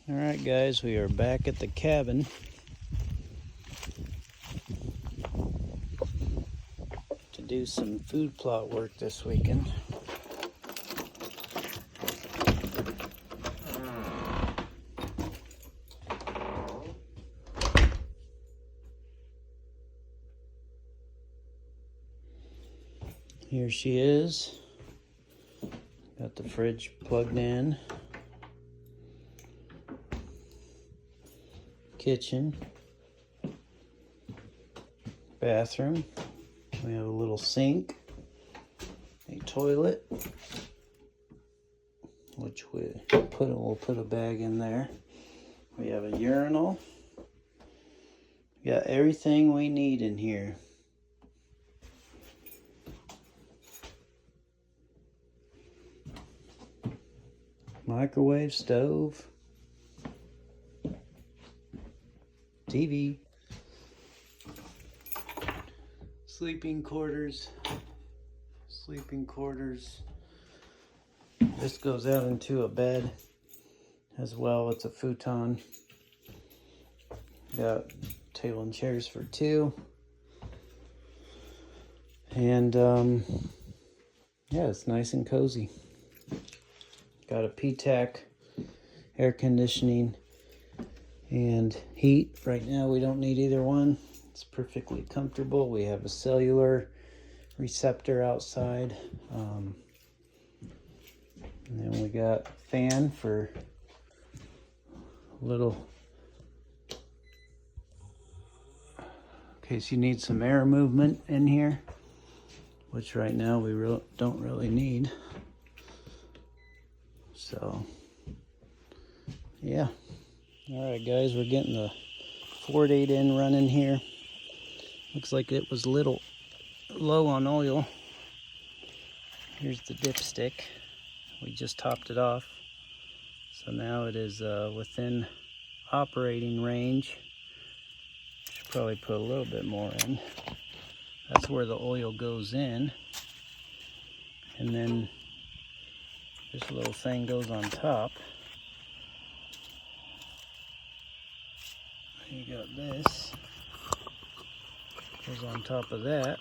Alright guys, we are back at the cabin. To do some food plot work this weekend. Here she is. Got the fridge plugged in. Kitchen, bathroom. We have a little sink, a toilet, which we'll put a bag in there. We have a urinal. We got everything we need in here. Microwave, stove, TV, sleeping quarters. This goes out into a bed as well. It's a futon. Got table and chairs for two. And yeah, it's nice and cozy. Got a P-TAC air conditioning and heat. Right now we don't need either one. It's perfectly comfortable. We have a cellular receptor outside. And then we got a fan for a little, in case you need some air movement in here, which right now we don't really need. So yeah. Alright guys, we're getting the Ford 8N running here. Looks like it was a little low on oil. Here's the dipstick. We just topped it off. So now it is within operating range. Should probably put a little bit more in. That's where the oil goes in. And then this little thing goes on top. You got this, goes on top of that,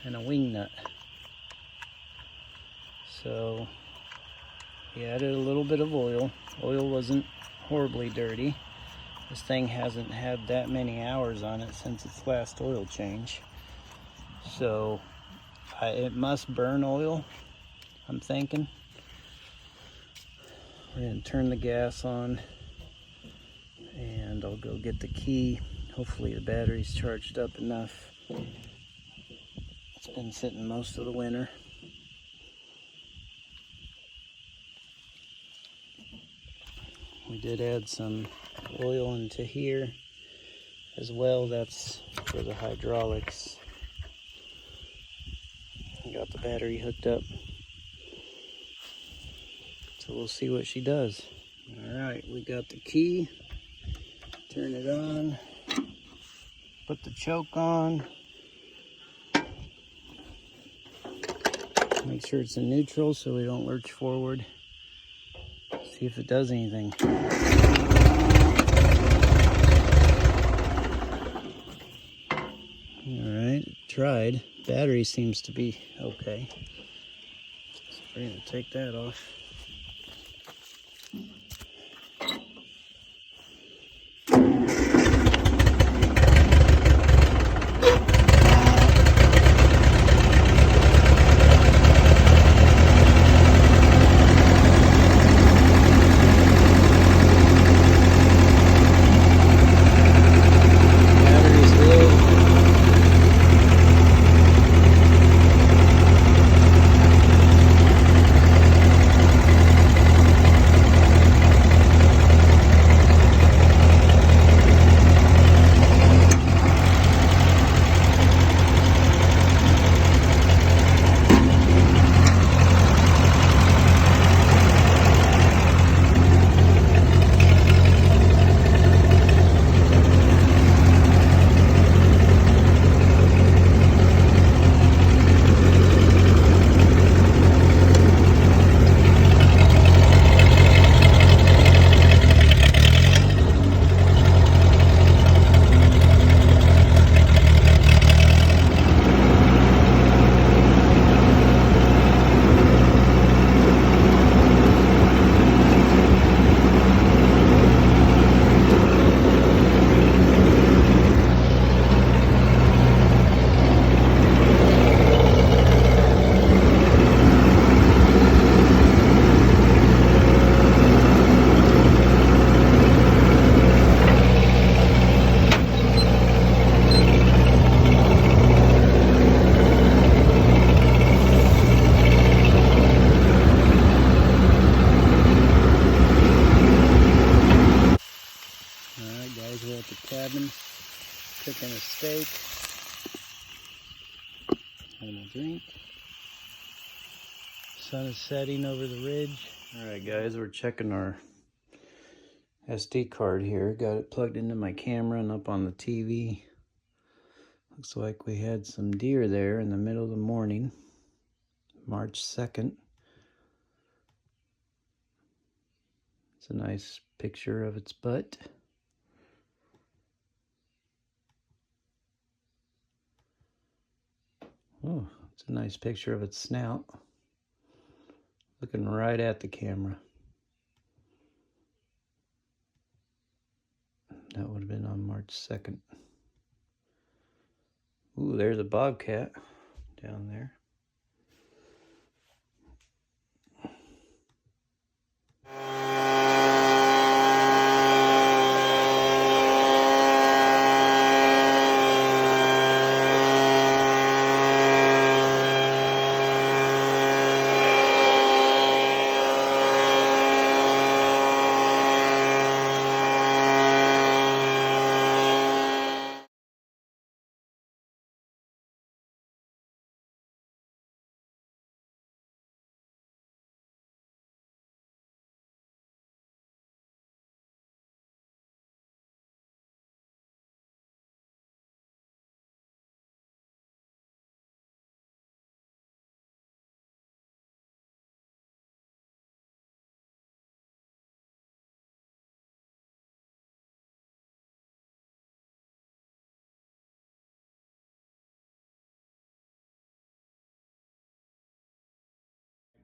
and a wing nut. So he added a little bit of oil. Oil wasn't horribly dirty. This thing hasn't had that many hours on it since its last oil change. So it must burn oil, I'm thinking. We're gonna turn the gas on. And I'll go get the key. Hopefully the battery's charged up enough. It's been sitting most of the winter. We did add some oil into here as well. That's for the hydraulics. Got the battery hooked up. So we'll see what she does. Alright, we got the key. Turn it on, put the choke on, make sure it's in neutral so we don't lurch forward, see if it does anything. Alright, tried. Battery seems to be okay. So we're going to take that off. a steak and a drink. Sun is setting over the ridge. All right, guys, we're checking our SD card here. Got it plugged into my camera and up on the TV. Looks like we had some deer there in the middle of the morning, March 2nd. It's a nice picture of its butt. Oh, it's a nice picture of its snout. Looking right at the camera. That would have been on March 2nd. Ooh, there's a bobcat down there.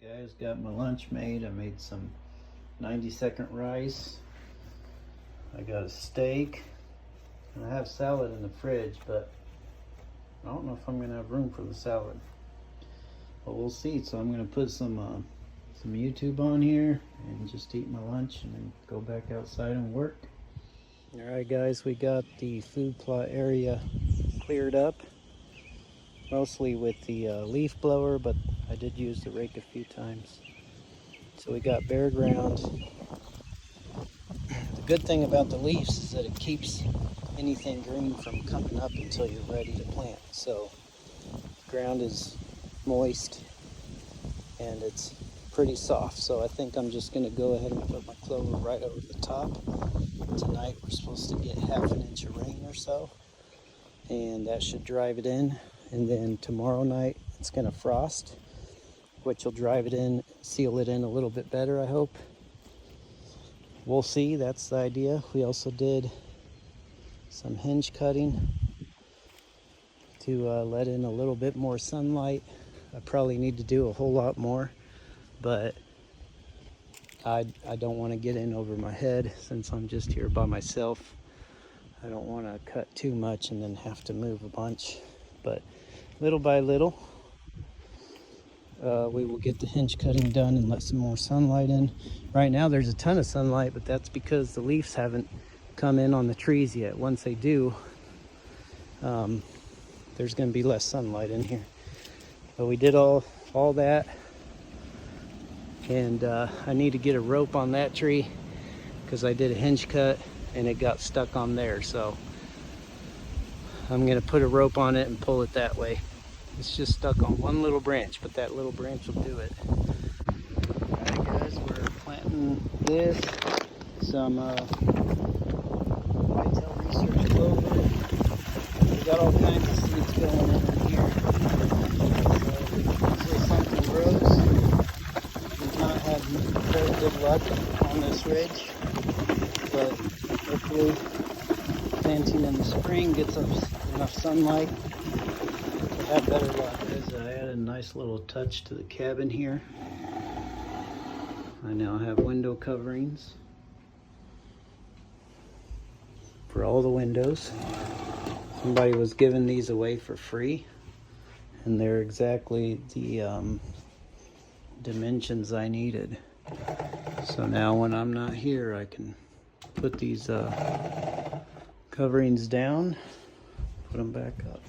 Guys, got my lunch made. I made some 90-second rice. I got a steak. And I have salad in the fridge, but I don't know if I'm gonna have room for the salad. But we'll see. So I'm gonna put some YouTube on here and just eat my lunch and then go back outside and work. All right, guys, we got the food plot area cleared up, mostly with the leaf blower, but I did use the rake a few times. So we got bare ground. The good thing about the leaves is that it keeps anything green from coming up until you're ready to plant. So the ground is moist and it's pretty soft. So I think I'm just gonna go ahead and put my clover right over the top. Tonight we're supposed to get half an inch of rain or so, and that should drive it in. And then tomorrow night it's gonna frost, which will drive it in, seal it in a little bit better, I hope. We'll see, that's the idea. We also did some hinge cutting to let in a little bit more sunlight. I probably need to do a whole lot more, but I don't want to get in over my head since I'm just here by myself. I don't want to cut too much and then have to move a bunch, but little by little, we will get the hinge cutting done and let some more sunlight in. Right now there's a ton of sunlight, but that's because the leaves haven't come in on the trees yet. Once they do, there's going to be less sunlight in here. But we did all that, and I need to get a rope on that tree because I did a hinge cut and it got stuck on there. So I'm going to put a rope on it and pull it that way. It's just stuck on one little branch, but that little branch will do it. Alright, guys, we're planting this, some Whitetail Research clover. We got all kinds of seeds going in here. So until something grows, we've not had very good luck on this ridge, but hopefully planting in the spring gets us enough sunlight. Have better luck. As I add a nice little touch to the cabin here. I now have window coverings for all the windows. Somebody was giving these away for free, and they're exactly the dimensions I needed. So now when I'm not here, I can put these coverings down, put them back up.